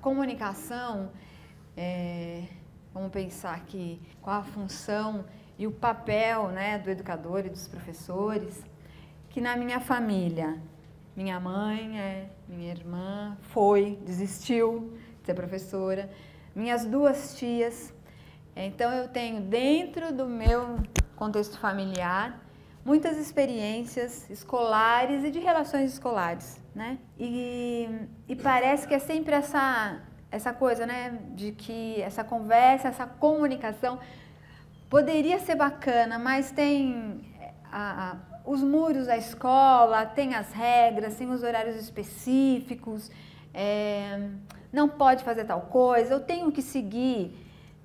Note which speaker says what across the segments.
Speaker 1: comunicação, vamos pensar aqui, qual a função e o papel, né, do educador e dos professores, que na minha família, minha mãe, minha irmã desistiu de ser professora, minhas duas tias. Então eu tenho dentro do meu contexto familiar muitas experiências escolares e de relações escolares, né? E parece que é sempre essa coisa, né, de que essa conversa, essa comunicação poderia ser bacana, mas tem os muros da escola, tem as regras, tem os horários específicos, não pode fazer tal coisa, eu tenho que seguir,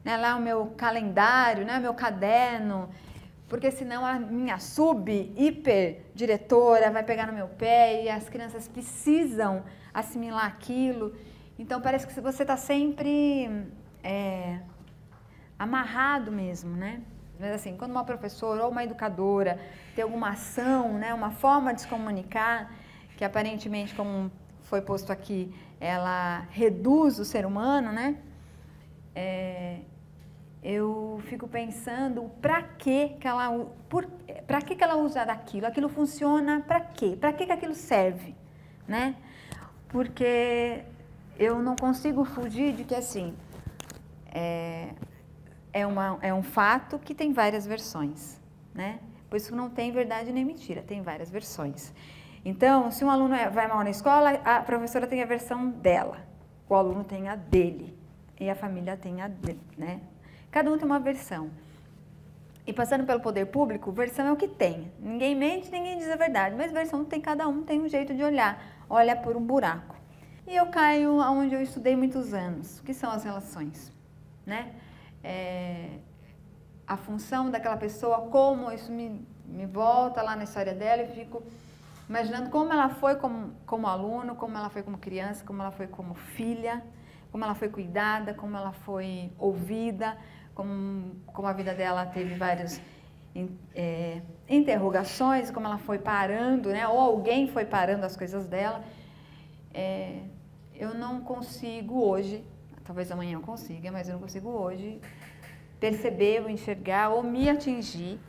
Speaker 1: né, lá o meu calendário, né, meu caderno, porque senão a minha hiper diretora vai pegar no meu pé e as crianças precisam assimilar aquilo. Então parece que você está sempre amarrado mesmo, né? Mas assim, quando uma professora ou uma educadora tem alguma ação, né, uma forma de se comunicar, que aparentemente, como foi posto aqui, ela reduz o ser humano, né? Eu fico pensando para que ela usa daquilo, aquilo funciona para quê? Para que aquilo serve, né? Porque eu não consigo fugir de que assim, é um fato que tem várias versões, né? Por isso não tem verdade nem mentira, tem várias versões. Então, se um aluno vai mal na escola, a professora tem a versão dela, o aluno tem a dele e a família tem a dele, né? Cada um tem uma versão. E passando pelo poder público, versão é o que tem. Ninguém mente, ninguém diz a verdade, mas versão tem, cada um tem um jeito de olhar, olha por um buraco. E eu caio onde eu estudei muitos anos, o que são as relações, né? A função daquela pessoa, como isso me volta lá na história dela e fico imaginando como ela foi como aluno, como ela foi como criança, como ela foi como filha, como ela foi cuidada, como ela foi ouvida, como a vida dela teve várias interrogações, como ela foi parando, né? Ou alguém foi parando as coisas dela. Eu não consigo hoje, talvez amanhã eu consiga, mas eu não consigo hoje perceber ou enxergar ou me atingir,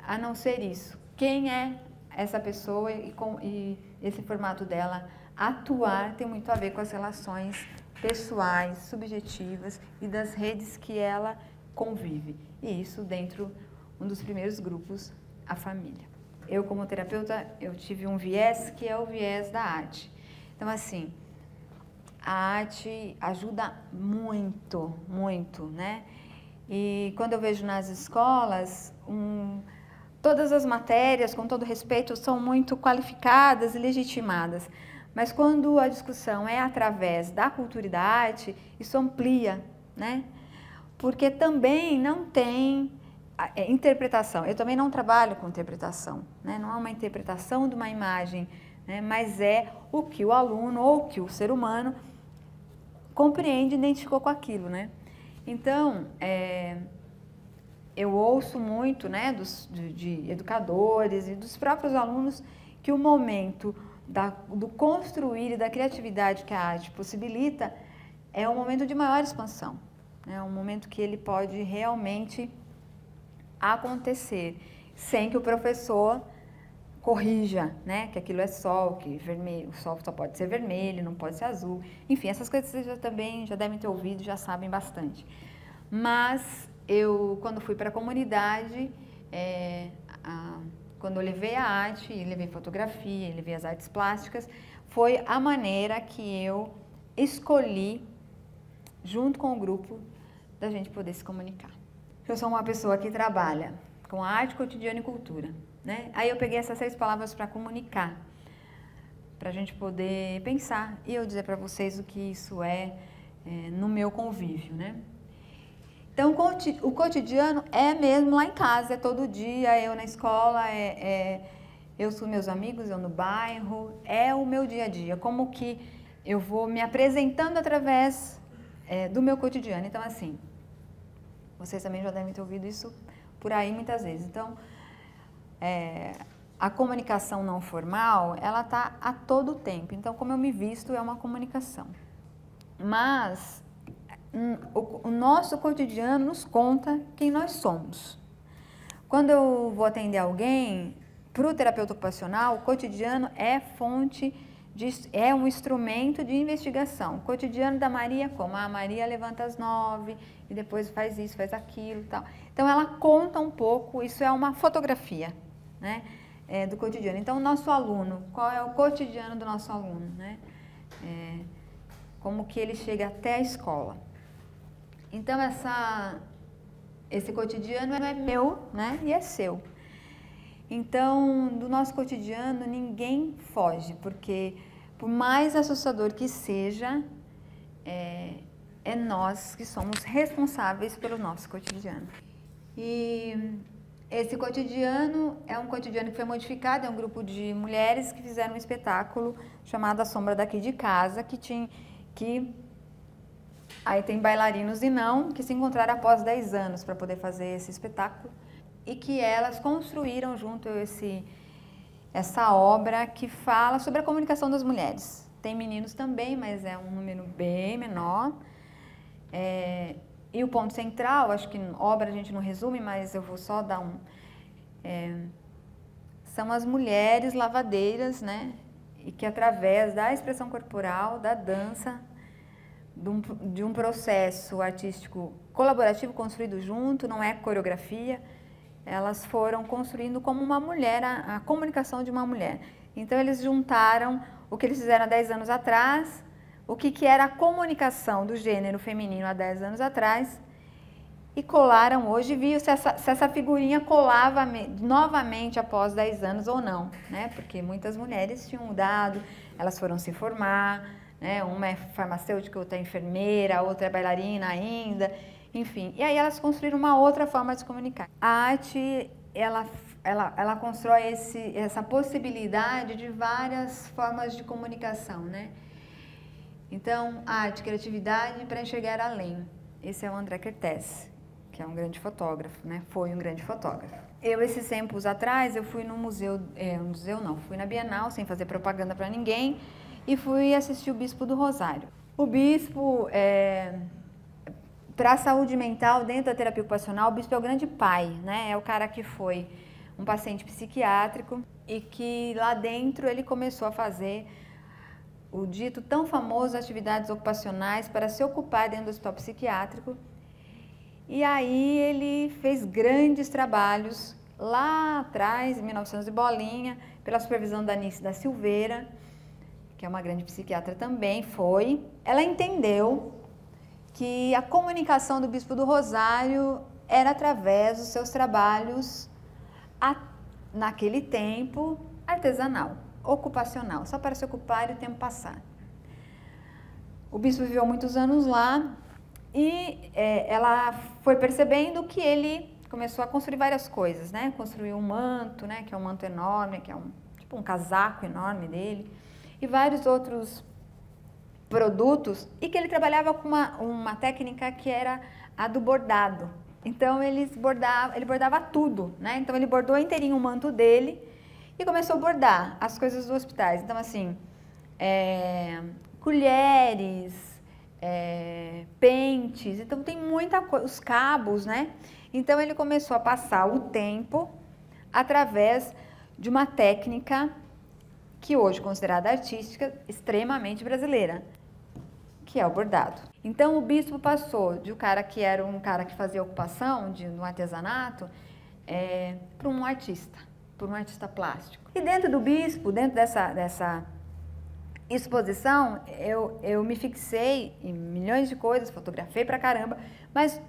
Speaker 1: a não ser isso. Quem é essa pessoa e esse formato dela atuar tem muito a ver com as relações pessoais, subjetivas e das redes que ela convive. E isso dentro um dos primeiros grupos, a família. Eu, como terapeuta, eu tive um viés que é o viés da arte. Então, assim, a arte ajuda muito, muito, né? E quando eu vejo nas escolas, todas as matérias, com todo respeito, são muito qualificadas e legitimadas. Mas quando a discussão é através da cultura e da arte, isso amplia, né? Porque também não tem interpretação. Eu também não trabalho com interpretação, né? Não é uma interpretação de uma imagem, né? Mas é o que o aluno ou o que o ser humano compreende e identificou com aquilo, né? Então, eu ouço muito, né, de educadores e dos próprios alunos que o momento do construir e da criatividade que a arte possibilita é um momento de maior expansão. É um momento que ele pode realmente acontecer sem que o professor corrija, né, que aquilo é sol, que vermelho, o sol só pode ser vermelho, não pode ser azul. Enfim, essas coisas vocês já devem ter ouvido, já sabem bastante. Mas eu, quando fui para a comunidade, quando eu levei a arte, e levei fotografia, e levei as artes plásticas, foi a maneira que eu escolhi, junto com o grupo, da gente poder se comunicar. Eu sou uma pessoa que trabalha com arte, cotidiano e cultura, né? Aí eu peguei essas 6 palavras para comunicar, para a gente poder pensar e eu dizer para vocês o que isso é no meu convívio, né? Então, o cotidiano é mesmo lá em casa, é todo dia, eu na escola, eu com meus amigos, eu no bairro, é o meu dia a dia, como que eu vou me apresentando através do meu cotidiano. Então, assim, vocês também já devem ter ouvido isso por aí muitas vezes. Então, a comunicação não formal, ela está a todo tempo. Então, como eu me visto é uma comunicação. Mas o nosso cotidiano nos conta quem nós somos. Quando eu vou atender alguém, para o terapeuta ocupacional, o cotidiano é é um instrumento de investigação. O cotidiano da Maria é como? A Maria levanta às 9 e depois faz isso, faz aquilo e tal. Então ela conta um pouco, isso é uma fotografia, né, do cotidiano. Então o nosso aluno, qual é o cotidiano do nosso aluno, né? Como que ele chega até a escola. Então esse cotidiano é meu, né, e é seu. Então, do nosso cotidiano, ninguém foge, porque por mais assustador que seja, é nós que somos responsáveis pelo nosso cotidiano. E esse cotidiano é um cotidiano que foi modificado, é um grupo de mulheres que fizeram um espetáculo chamado A Sombra Daqui de Casa, aí tem bailarinos e não, que se encontraram após 10 anos para poder fazer esse espetáculo. E que elas construíram junto essa obra que fala sobre a comunicação das mulheres. Tem meninos também, mas é um número bem menor. E o ponto central, acho que obra a gente não resume, mas eu vou só dar são as mulheres lavadeiras, né? E que através da expressão corporal, da dança, de um processo artístico colaborativo construído junto, não é coreografia, elas foram construindo como uma mulher, a comunicação de uma mulher. Então, eles juntaram o que eles fizeram há 10 anos atrás, o que era a comunicação do gênero feminino há 10 anos atrás, e colaram hoje, viu se essa figurinha colava novamente após 10 anos ou não, né? Porque muitas mulheres tinham mudado, elas foram se formar, né? Uma é farmacêutica, outra é enfermeira, outra é bailarina ainda, enfim. E aí elas construíram uma outra forma de se comunicar. A arte, ela constrói essa possibilidade de várias formas de comunicação, né? Então, arte, criatividade para enxergar além. Esse é o André Kertész, que é um grande fotógrafo, né? Foi um grande fotógrafo. Esses tempos atrás, eu fui no fui na Bienal, sem fazer propaganda para ninguém, e fui assistir o Bispo do Rosário. O Bispo, para a saúde mental, dentro da terapia ocupacional, o Bispo é o grande pai, né? É o cara que foi um paciente psiquiátrico e que lá dentro ele começou a fazer o dito tão famoso atividades ocupacionais para se ocupar dentro do hospital psiquiátrico. E aí ele fez grandes trabalhos lá atrás, em 1900 e bolinha, pela supervisão da Anice da Silveira, que é uma grande psiquiatra também, ela entendeu que a comunicação do Bispo do Rosário era através dos seus trabalhos, naquele tempo, artesanal, ocupacional, só para se ocupar e o tempo passar. O Bispo viveu muitos anos lá e ela foi percebendo que ele começou a construir várias coisas, né? Construiu um manto, né? Que é um manto enorme, que é tipo um casaco enorme dele, e vários outros produtos, e que ele trabalhava com uma técnica que era a do bordado. Então ele bordava tudo, né? Então ele bordou inteirinho o manto dele e começou a bordar as coisas dos hospitais. Então assim, colheres, pentes, então tem muita coisa, os cabos, né? Então ele começou a passar o tempo através de uma técnica que hoje é considerada artística, extremamente brasileira, que é o bordado. Então o Bispo passou de um cara que era um cara que fazia ocupação no artesanato para um artista plástico. E dentro do Bispo, dentro dessa exposição, eu me fixei em milhões de coisas, fotografei pra caramba, mas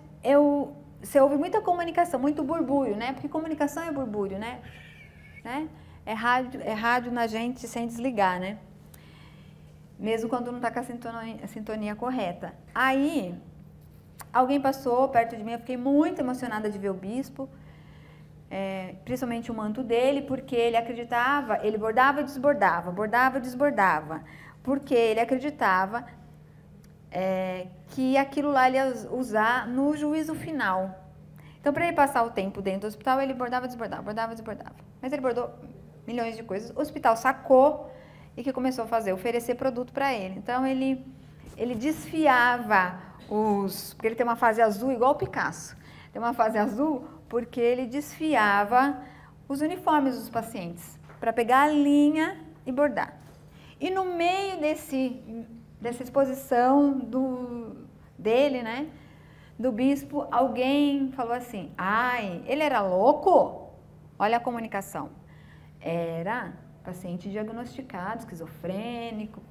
Speaker 1: você ouve muita comunicação, muito burbúrio, né? Porque comunicação é burbúrio, né? É rádio na gente sem desligar, né? Mesmo quando não está com a sintonia correta. Aí, alguém passou perto de mim, eu fiquei muito emocionada de ver o Bispo, principalmente o manto dele, porque ele acreditava, ele bordava e desbordava, porque ele acreditava que aquilo lá ele ia usar no juízo final. Então, para ele passar o tempo dentro do hospital, ele bordava e desbordava. Mas ele bordou milhões de coisas. O hospital sacou e que começou a oferecer produto para ele. Então, ele ele desfiava porque ele tem uma fase azul igual o Picasso. Tem uma fase azul porque ele desfiava os uniformes dos pacientes para pegar a linha e bordar. E no meio dessa exposição dele, né, do bispo, alguém falou assim, ai, ele era louco? Olha a comunicação. Era paciente diagnosticado, esquizofrênico,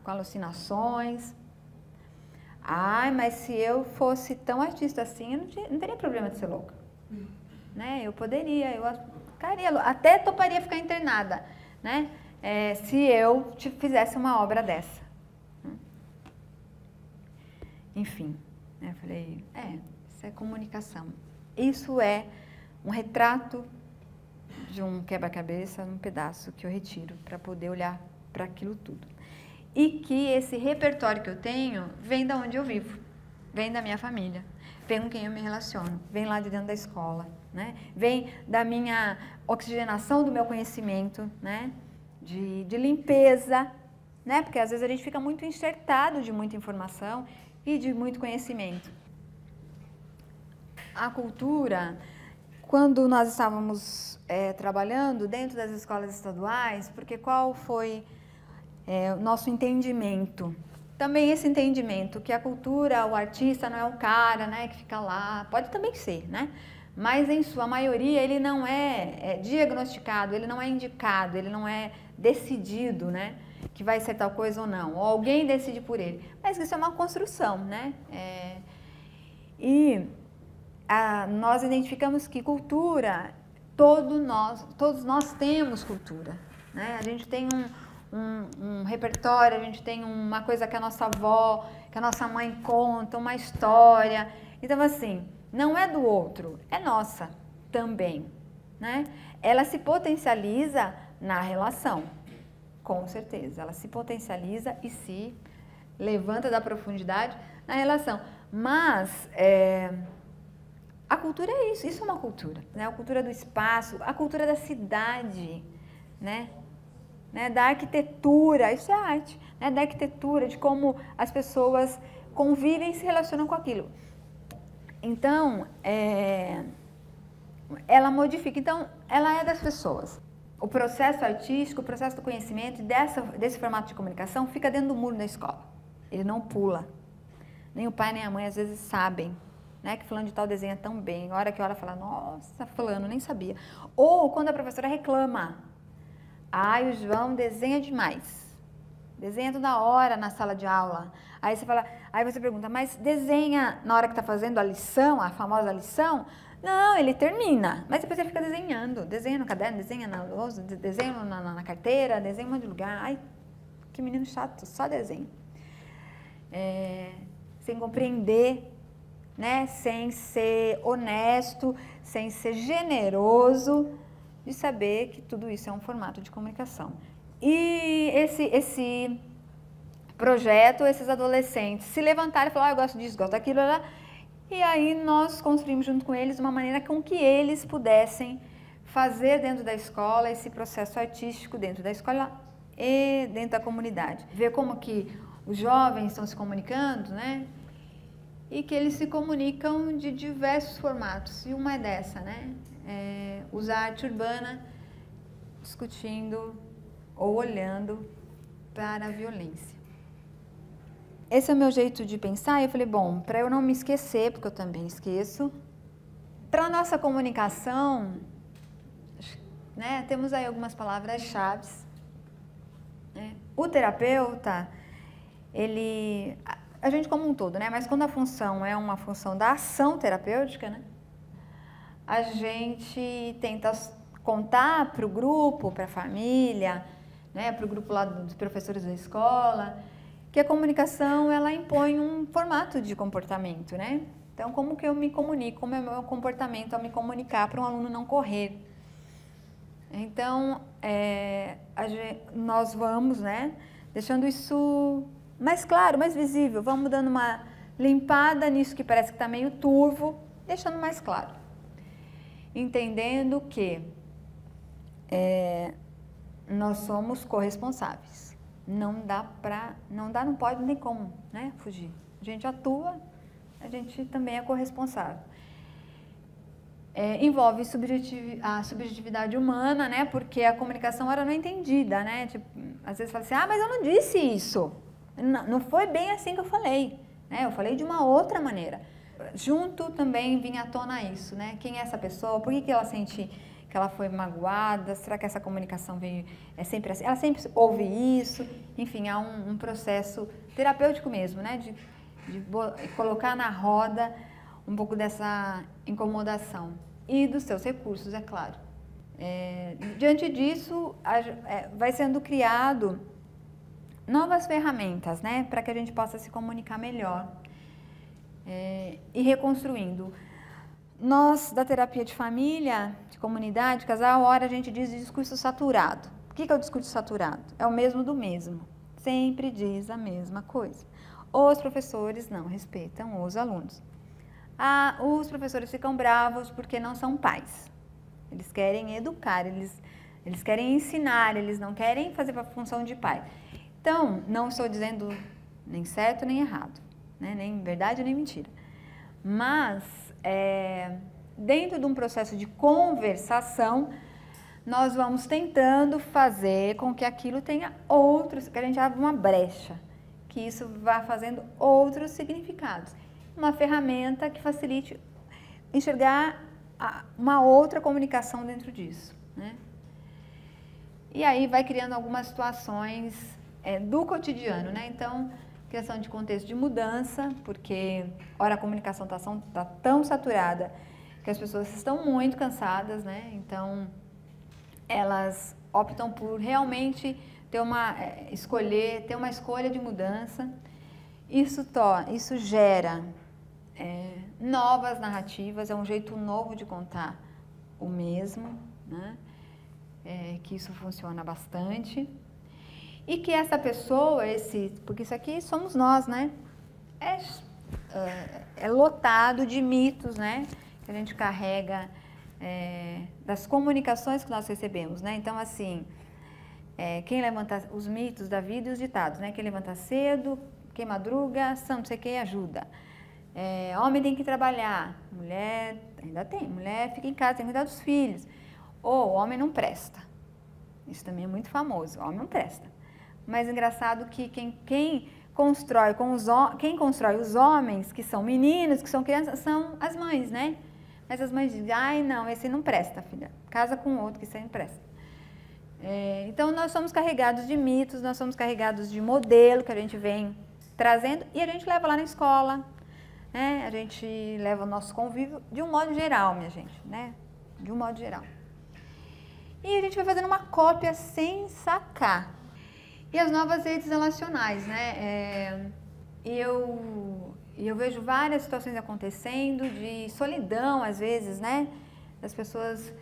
Speaker 1: com alucinações. Ai, mas se eu fosse tão artista assim, eu não teria problema de ser louca. Né? Eu poderia, eu ficaria, até toparia ficar internada, né? Se eu fizesse uma obra dessa. Enfim, né? Eu falei, isso é comunicação. Isso é um retrato de um quebra-cabeça, um pedaço que eu retiro para poder olhar para aquilo tudo. E que esse repertório que eu tenho vem da onde eu vivo, vem da minha família, vem com quem eu me relaciono, vem lá de dentro da escola, né? Vem da minha oxigenação do meu conhecimento, né? De limpeza, né? Porque às vezes a gente fica muito enxertado de muita informação e de muito conhecimento. A cultura, quando nós estávamos trabalhando dentro das escolas estaduais, porque qual foi o nosso entendimento? Também esse entendimento que a cultura, o artista não é o cara, né, que fica lá, pode também ser, né? Mas em sua maioria ele não é diagnosticado, ele não é indicado, ele não é decidido, né, que vai ser tal coisa ou não, ou alguém decide por ele. Mas isso é uma construção, né? Nós identificamos que cultura, todos nós temos cultura, né? A gente tem um repertório, a gente tem uma coisa que a nossa avó, que a nossa mãe conta, uma história. Então, assim, não é do outro, é nossa também, né? Ela se potencializa na relação, com certeza. Ela se potencializa e se levanta da profundidade na relação. Mas a cultura é isso é uma cultura, né? A cultura do espaço, a cultura da cidade, né? Da arquitetura, isso é arte, né? Da arquitetura, de como as pessoas convivem e se relacionam com aquilo. Então, ela modifica, então ela é das pessoas. O processo artístico, o processo do conhecimento desse formato de comunicação fica dentro do muro da escola, ele não pula. Nem o pai nem a mãe às vezes sabem, né, que fulano de tal desenha tão bem, a hora que olha fala, nossa, fulano, nem sabia. Ou quando a professora reclama, ai, o João desenha demais, desenha toda hora na sala de aula. Aí você pergunta, mas desenha na hora que está fazendo a lição, a famosa lição? Não, ele termina, mas depois ele fica desenhando, desenha no caderno, desenha na lousa, desenha na carteira, desenha em um monte de lugar. Ai, que menino chato, só desenha. Sem compreender, né? Sem ser honesto, sem ser generoso, de saber que tudo isso é um formato de comunicação. E esse projeto, esses adolescentes se levantaram e falaram, eu gosto disso, gosto daquilo, e aí nós construímos junto com eles uma maneira com que eles pudessem fazer dentro da escola esse processo artístico dentro da escola e dentro da comunidade. Ver como que os jovens estão se comunicando, né? E que eles se comunicam de diversos formatos, e uma é dessa, né? Usar a arte urbana discutindo ou olhando para a violência. Esse é o meu jeito de pensar, e eu falei, bom, para eu não me esquecer, porque eu também esqueço, para a nossa comunicação, né, temos aí algumas palavras-chave. Né? O terapeuta, a gente como um todo, né, mas quando a função é uma função da ação terapêutica, né, a gente tenta contar para o grupo, para a família, né, para o grupo lá dos professores da escola, que a comunicação, ela impõe um formato de comportamento, né? Então, como que eu me comunico, como é o meu comportamento ao me comunicar para um aluno não correr. Então, nós vamos, né, deixando isso mais claro, mais visível, vamos dando uma limpada nisso que parece que está meio turvo, deixando mais claro. Entendendo que nós somos corresponsáveis, não pode, nem como, né, fugir. A gente atua, a gente também é corresponsável. Envolve a subjetividade humana, né, porque a comunicação era não entendida, né, tipo, às vezes fala assim, mas eu não disse isso, não foi bem assim que eu falei, né, eu falei de uma outra maneira. Junto também vinha à tona isso, né, quem é essa pessoa, por que ela sente que ela foi magoada, será que essa comunicação é sempre assim, ela sempre ouve isso, enfim, há um processo terapêutico mesmo, né, de colocar na roda um pouco dessa incomodação e dos seus recursos, é claro. Diante disso, vai sendo criado novas ferramentas, né, para que a gente possa se comunicar melhor e reconstruindo. Nós, da terapia de família, de comunidade, casal, a gente diz de discurso saturado. O que é o discurso saturado? É o mesmo do mesmo. Sempre diz a mesma coisa. Os professores não respeitam os alunos. Os professores ficam bravos porque não são pais. Eles querem educar, eles querem ensinar, eles não querem fazer a função de pai. Então, não estou dizendo nem certo nem errado, né? Nem verdade nem mentira. Mas, dentro de um processo de conversação, nós vamos tentando fazer com que aquilo tenha que a gente abra uma brecha, que isso vá fazendo outros significados. Uma ferramenta que facilite enxergar uma outra comunicação dentro disso, né? E aí vai criando algumas situações do cotidiano, né? Então, criação de contexto de mudança, porque ora a comunicação está tão saturada que as pessoas estão muito cansadas, né? Então, elas optam por realmente ter uma escolha de mudança. Isso gera novas narrativas, é um jeito novo de contar o mesmo, né? Que isso funciona bastante. E que essa pessoa, porque isso aqui somos nós, né? É lotado de mitos, né? Que a gente carrega das comunicações que nós recebemos, né? Então, assim, quem levanta os mitos da vida e os ditados, né? Quem levanta cedo, quem madruga, não sei quem ajuda. Homem tem que trabalhar, mulher ainda tem, mulher fica em casa, tem que cuidar dos filhos. Ou homem não presta. Isso também é muito famoso, homem não presta. Mas engraçado que quem constrói os homens, que são meninos, que são crianças, são as mães, né? Mas as mães dizem, não, esse não presta, filha. Casa com outro que sempre presta. Então, nós somos carregados de mitos, nós somos carregados de modelo que a gente vem trazendo e a gente leva lá na escola, né? A gente leva o nosso convívio de um modo geral, minha gente, né? De um modo geral. E a gente vai fazendo uma cópia sem sacar. E as novas redes relacionais, né? Eu vejo várias situações acontecendo de solidão, às vezes, né? Das pessoas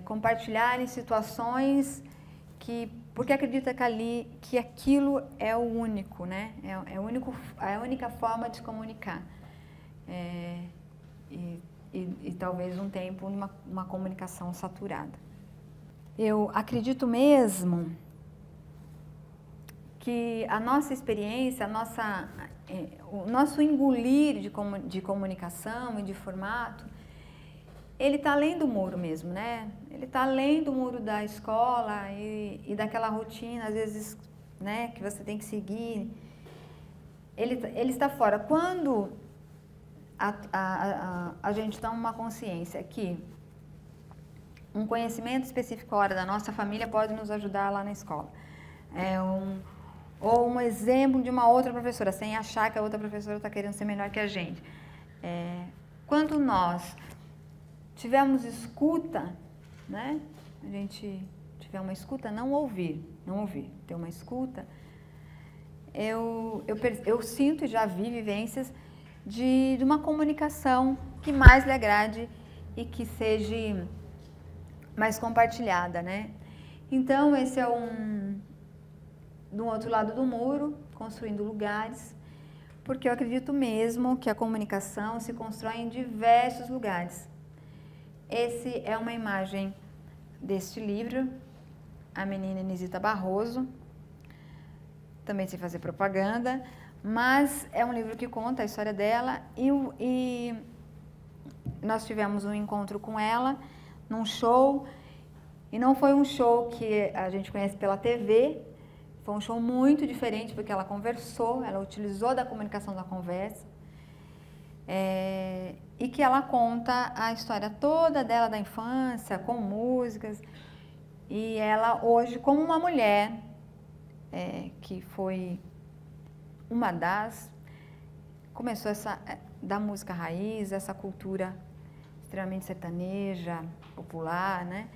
Speaker 1: compartilharem situações porque acredita que aquilo é o único, né? É a única forma de se comunicar. E talvez um tempo uma comunicação saturada. Eu acredito mesmo que a nossa experiência, o nosso engolir de comunicação e de formato, ele está além do muro mesmo, né? Ele está além do muro da escola e daquela rotina, às vezes, né, que você tem que seguir. Ele está fora. Quando a gente toma uma consciência que um conhecimento específico fora da nossa família pode nos ajudar lá na escola. Ou um exemplo de uma outra professora, sem achar que a outra professora está querendo ser melhor que a gente. Quando nós tivermos escuta, né? A gente tiver uma escuta, não ouvir, ter uma escuta, eu sinto e já vi vivências de uma comunicação que mais lhe agrade e que seja mais compartilhada, né? Então, esse é do outro lado do muro, construindo lugares, porque eu acredito mesmo que a comunicação se constrói em diversos lugares. Esse é uma imagem deste livro, A Menina Inesita Barroso, também sei fazer propaganda, mas é um livro que conta a história dela e nós tivemos um encontro com ela num show, e não foi um show que a gente conhece pela TV, foi um show muito diferente, porque ela conversou, ela utilizou da comunicação da conversa, e que ela conta a história toda dela da infância, com músicas, e ela hoje, como uma mulher, que foi uma começou da música raiz, essa cultura extremamente sertaneja, popular, né?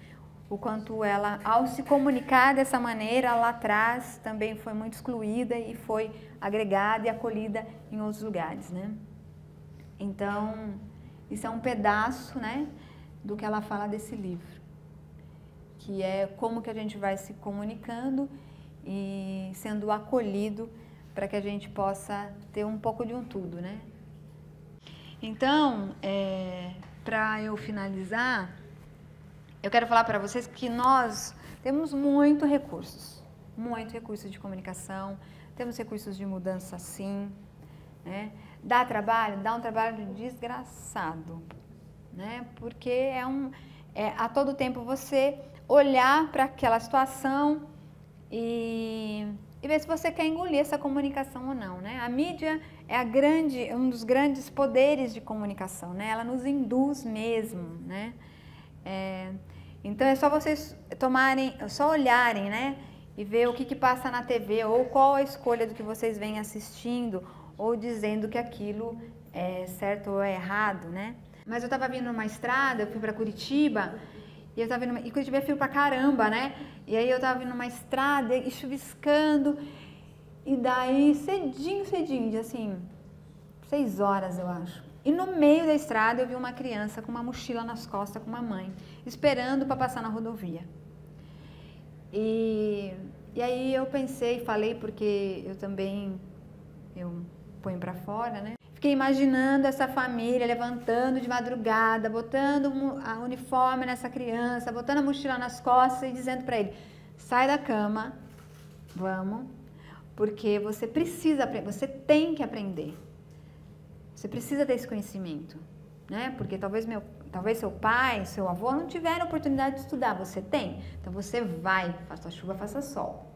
Speaker 1: O quanto ela, ao se comunicar dessa maneira, lá atrás também foi muito excluída e foi agregada e acolhida em outros lugares, né? Então, isso é um pedaço, né, do que ela fala desse livro, que é como que a gente vai se comunicando e sendo acolhido para que a gente possa ter um pouco de um tudo, né? Então, para eu finalizar, eu quero falar para vocês que nós temos muitos recursos de comunicação, temos recursos de mudança sim, né? Dá um trabalho desgraçado, né? Porque a todo tempo você olhar para aquela situação e ver se você quer engolir essa comunicação ou não, né? A mídia é um dos grandes poderes de comunicação, né? Ela nos induz mesmo, né? Então é só vocês só olharem, né? E ver o que passa na TV, ou qual a escolha do que vocês vêm assistindo, ou dizendo que aquilo é certo ou é errado, né? Mas eu tava vindo numa estrada, eu fui para Curitiba, e Curitiba é frio pra caramba, né? E aí eu tava vindo numa estrada e chuviscando, e daí cedinho, assim, 6 horas eu acho. E no meio da estrada eu vi uma criança com uma mochila nas costas com uma mãe, esperando para passar na rodovia. E aí eu pensei, falei, porque eu ponho para fora, né? Fiquei imaginando essa família levantando de madrugada, botando a uniforme nessa criança, botando a mochila nas costas e dizendo para ele: sai da cama, vamos, porque você precisa aprender, você tem que aprender. Você precisa ter esse conhecimento, né? Porque talvez seu pai, seu avô não tiveram oportunidade de estudar, você tem. Então você vai, faça chuva, faça sol.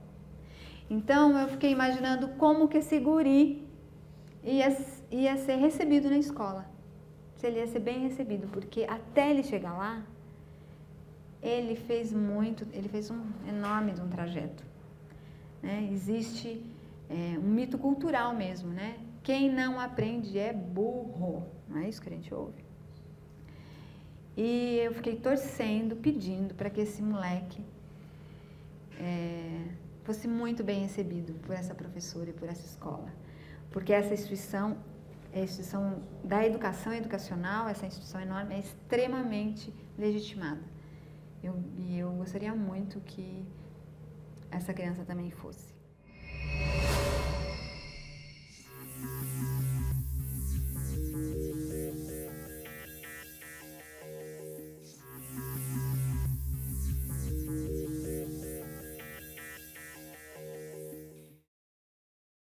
Speaker 1: Então eu fiquei imaginando como que esse guri ia ser recebido na escola. Se ele ia ser bem recebido, porque até ele chegar lá, ele fez um enorme de um trajeto, né? Existe um mito cultural mesmo, né? Quem não aprende é burro, não é isso que a gente ouve? E eu fiquei torcendo, pedindo para que esse moleque fosse muito bem recebido por essa professora e por essa escola. Porque essa instituição, a instituição da educação educacional, essa instituição enorme, é extremamente legitimada. E eu gostaria muito que essa criança também fosse.